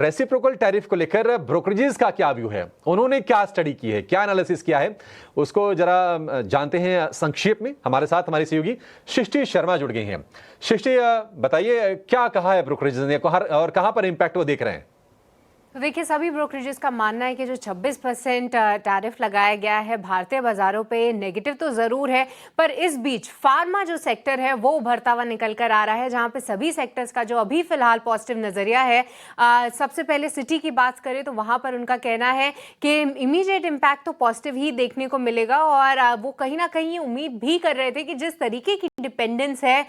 Reciprocal tariff को लेकर brokerages का क्या व्यू है, उन्होंने क्या स्टडी की है, क्या एनालिसिस किया है, उसको जरा जानते हैं संक्षेप में। हमारे साथ हमारी सहयोगी सृष्टि शर्मा जुड़ गई हैं। सृष्टि, बताइए क्या कहा है ब्रोकरेजेस ने और कहां पर इंपैक्ट वो देख रहे हैं? तो देखिए, सभी ब्रोकरेजेस का मानना है कि जो 26% टैरिफ लगाया गया है भारतीय बाजारों पे, नेगेटिव तो ज़रूर है, पर इस बीच फार्मा जो सेक्टर है वो उभरता हुआ निकल कर आ रहा है, जहां पे सभी सेक्टर्स का जो अभी फिलहाल पॉजिटिव नज़रिया है। सबसे पहले सिटी की बात करें तो वहां पर उनका कहना है कि इमीडिएट इम्पैक्ट तो पॉजिटिव ही देखने को मिलेगा, और वो कहीं ना कहीं उम्मीद भी कर रहे थे कि जिस तरीके की डिपेंडेंस है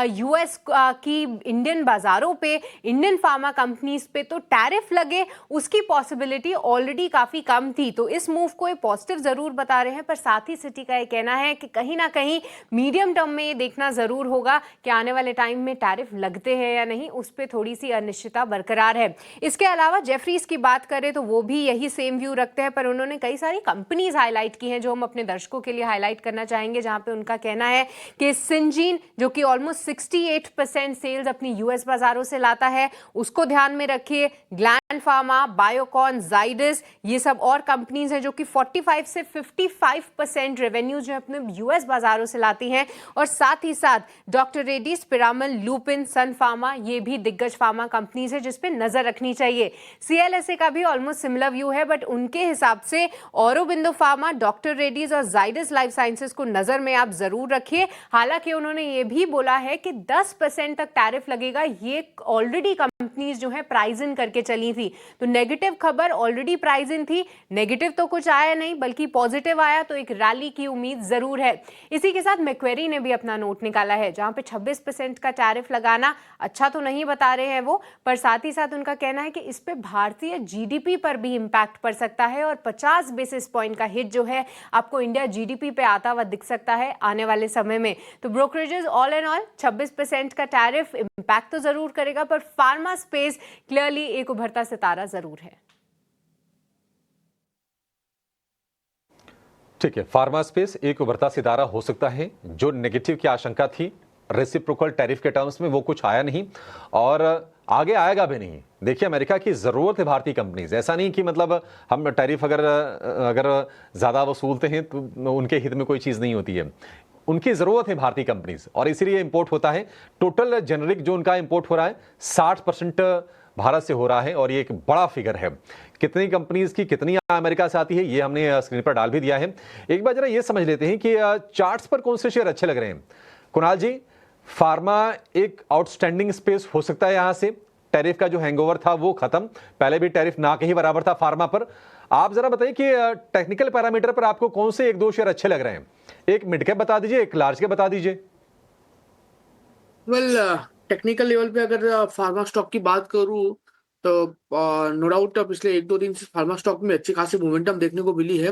यूएस की इंडियन बाजारों पे, इंडियन फार्मा कंपनीज पे, तो टैरिफ लगे उसकी पॉसिबिलिटी ऑलरेडी काफी कम थी। तो इस मूव को पॉजिटिव जरूर बता रहे हैं, पर साथ ही सिटी का ये कहना है कि कहीं ना कहीं मीडियम टर्म में ये देखना जरूर होगा कि आने वाले टाइम में टैरिफ लगते हैं या नहीं, उस पर थोड़ी सी अनिश्चितता बरकरार है। इसके अलावा जेफरीज की बात करें तो वो भी यही सेम व्यू रखते हैं, पर उन्होंने कई सारी कंपनीज हाईलाइट की हैं जो हम अपने दर्शकों के लिए हाईलाइट करना चाहेंगे, जहां पे उनका कहना है कि सिंजीन, जो कि ऑलमोस्ट 68% सेल्स अपनी यूएस बाजारों से लाता है, उसको ध्यान में रखिए। ग्लैंड फार्मा, बायोकॉन, जाइडस, ये सब और कंपनीज हैं जो कि 45 से 55% रेवेन्यू जो अपने यूएस बाजारों से लाती हैं। और साथ ही साथ डॉक्टर रेड्डीज, पिरामल, लुपिन, सन फार्मा, ये भी दिग्गज फार्मा कंपनीज है जिस पे नजर रखनी चाहिए। सीएलएसए का भी ऑलमोस्ट सिमिलर व्यू है, बट उनके हिसाब से औरोबिंदो फार्मा, डॉक्टर रेड्डीज और जाइडस लाइफ साइंसेज को नजर में आप जरूर रखिए। हालांकि उन्होंने ये भी बोला है कि 10% तक टैरिफ लगेगा, ये ऑलरेडी कंपनीज जो है प्राइज इन करके चली थी। तो नेगेटिव खबर ऑलरेडी प्राइज इन थी, नेगेटिव तो कुछ आया नहीं बल्कि पॉजिटिव आया, तो एक रैली की उम्मीद जरूर है। इसी के साथ मैक्वेरी ने भी अपना नोट निकाला है, जहां पे 26% का टैरिफ लगाना अच्छा तो नहीं बता रहे हैं वो, पर साथ ही साथ उनका कहना है कि इस पे भारतीय जीडीपी पर भी इंपैक्ट पड़ सकता है, और 50 बेसिस पॉइंट का हिट जो है आपको इंडिया जीडीपी पे आता हुआ दिख सकता है आने वाले समय में। तो ब्रोकरेजेस ऑल एंड ऑल 26% का टैरिफ इंपैक्ट तो जरूर करेगा, पर फार्मा स्पेस क्लियरली एक उभरता सितारा जरूर है। ठीक है, फार्मा स्पेस एक उभरता सितारा हो सकता है। जो नेगेटिव की आशंका थी रेसिप्रोकल टैरिफ के टर्म्स में, वो कुछ आया नहीं और आगे आएगा भी नहीं। देखिए, अमेरिका की जरूरत है भारतीय कंपनीज, ऐसा नहीं कि मतलब हम टैरिफ अगर ज्यादा वसूलते हैं तो उनके हित में कोई चीज नहीं होती है। उनकी जरूरत है भारतीय कंपनीज, और इसीलिए इंपोर्ट होता है। टोटल जेनरिक जो उनका इंपोर्ट हो रहा है 60% भारत से हो रहा है, और ये एक बड़ा फिगर है। कितनी कंपनीज की कितनी अमेरिका से आती है ये हमने स्क्रीन पर डाल भी दिया है। एक बार जरा ये समझ लेते हैं कि चार्ट्स पर कौन से शेयर अच्छे लग रहे हैं। कुणाल जी, फार्मा एक आउटस्टैंडिंग स्पेस हो सकता है, यहां से टैरिफ का जो हैंगओवर था वो खत्म, पहले भी टैरिफ ना के ही बराबर था फार्मा पर। आप जरा बताइए कि टेक्निकल पैरामीटर पर आपको कौन से एक दो शेयर अच्छे लग रहे हैं। एक मिड कैप बता दीजिए, एक लार्ज कैप बता दीजिए। वेल, टेक्निकल लेवल पे अगर फार्मा स्टॉक की बात करूं तो नो डाउट पिछले 1-2 दिन से फार्मा स्टॉक में अच्छी खासी मोमेंटम देखने को मिली है।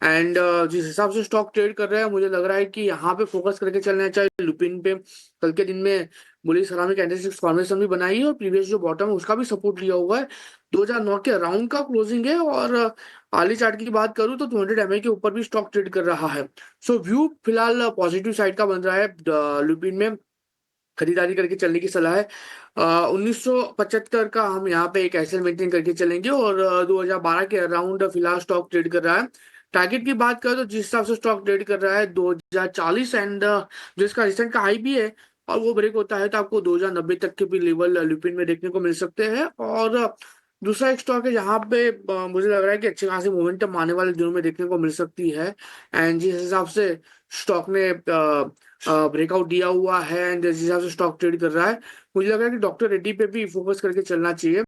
एंड जिस हिसाब से स्टॉक ट्रेड कर रहा है, मुझे लग रहा है कि यहाँ पे फोकस करके चलना चाहिए। लुपिन पे कल के दिन में बुलिश सलामी कैंडलस्टिक फॉर्मेशन भी बनाई है, और प्रीवियस जो बॉटम है उसका भी सपोर्ट लिया हुआ है। 2009 के अराउंड का क्लोजिंग है, और आली चार्ट की बात करूं तो 200 MA के ऊपर भी स्टॉक ट्रेड कर रहा है। सो व्यू फिलहाल पॉजिटिव साइड का बन रहा है। लुपिन में खरीदारी करके चलने की सलाह है। 1975 का हम यहाँ पे एक एसएल मेंटेन करके चलेंगे, और 2012 के अराउंड फिलहाल स्टॉक ट्रेड कर रहा है। टारगेट की बात करें तो जिस हिसाब से स्टॉक ट्रेड कर रहा है 2040, एंड जिसका रिसेंट का हाई भी है, और वो ब्रेक होता है तो आपको 2090 तक के भी लेवल लुपिन में देखने को मिल सकते हैं। और दूसरा एक स्टॉक है जहाँ पे मुझे लग रहा है कि अच्छी खासी मोमेंटम आने वाले दिनों में देखने को मिल सकती है। एंड जिस हिसाब से स्टॉक ने ब्रेकआउट दिया हुआ है, एंड जिस हिसाब से स्टॉक ट्रेड कर रहा है, मुझे लग रहा है कि डॉक्टर रेड्डी पे भी फोकस करके चलना चाहिए।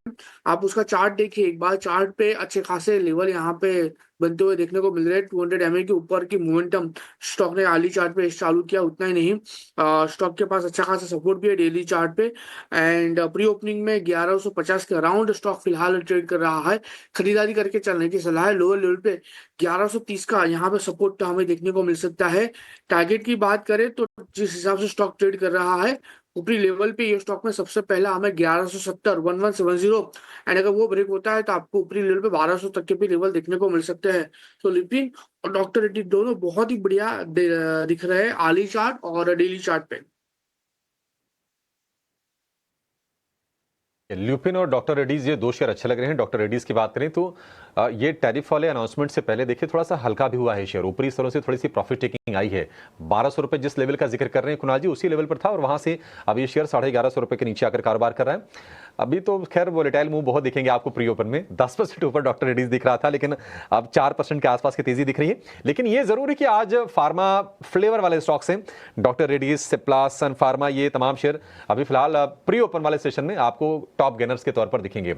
आप उसका चार्ट देखिए एक बार, चार्ट पे अच्छे खासे लेवल यहाँ पे बनते हुए देखने को मिल रहे हैं। 200 MA के ऊपर की मोमेंटम स्टॉक ने आली चार्ट पे चालू किया, उतना ही नहीं, स्टॉक के पास अच्छा खासा सपोर्ट भी है डेली चार्ट पे। एंड प्री ओपनिंग में 1150 के अराउंड स्टॉक फिलहाल ट्रेड कर रहा है। खरीदारी करके चलने की सलाह है। लोअर लेवल पे 1130 का यहाँ पे सपोर्ट हमें देखने को मिल सकता है। टारगेट की बात करें तो जिस हिसाब से स्टॉक ट्रेड कर रहा है, ऊपरी लेवल पे ये स्टॉक में सबसे पहला हमें 1170 1170, एंड अगर वो ब्रेक होता है तो आपको ऊपरी लेवल पे 1200 तक के भी लेवल देखने को मिल सकते हैं। तो लिपिन और डॉक्टर रेड्डी दोनों बहुत ही बढ़िया दिख रहे हैं आली चार्ट और डेली चार्ट पे। ल्यूपिन और डॉक्टर रेड्डीज ये दो शेयर अच्छे लग रहे हैं। डॉक्टर रेड्डीज की बात करें तो ये टैरिफ वाले अनाउंसमेंट से पहले देखिए थोड़ा सा हल्का भी हुआ है शेयर, ऊपरी स्तरों से थोड़ी सी प्रॉफिट टेकिंग आई है। 1200 रुपए जिस लेवल का जिक्र कर रहे हैं कुणाल जी, उसी लेवल पर था और वहां से अब ये शेयर 1150 रुपए के नीचे आकर कारोबार कर रहा है। अभी तो खैर वोलेटाइल मूव बहुत दिखेंगे आपको प्री ओपन में, 10% ऊपर डॉक्टर रेड्डीज दिख रहा था, लेकिन अब 4% के आसपास की तेजी दिख रही है। लेकिन ये जरूर है कि आज फार्मा फ्लेवर वाले स्टॉक्स हैं, डॉक्टर रेड्डीज, सिप्ला, सन फार्मा, ये तमाम शेयर अभी फिलहाल प्री ओपन वाले सेशन में आपको टॉप गेनर्स के तौर पर दिखेंगे।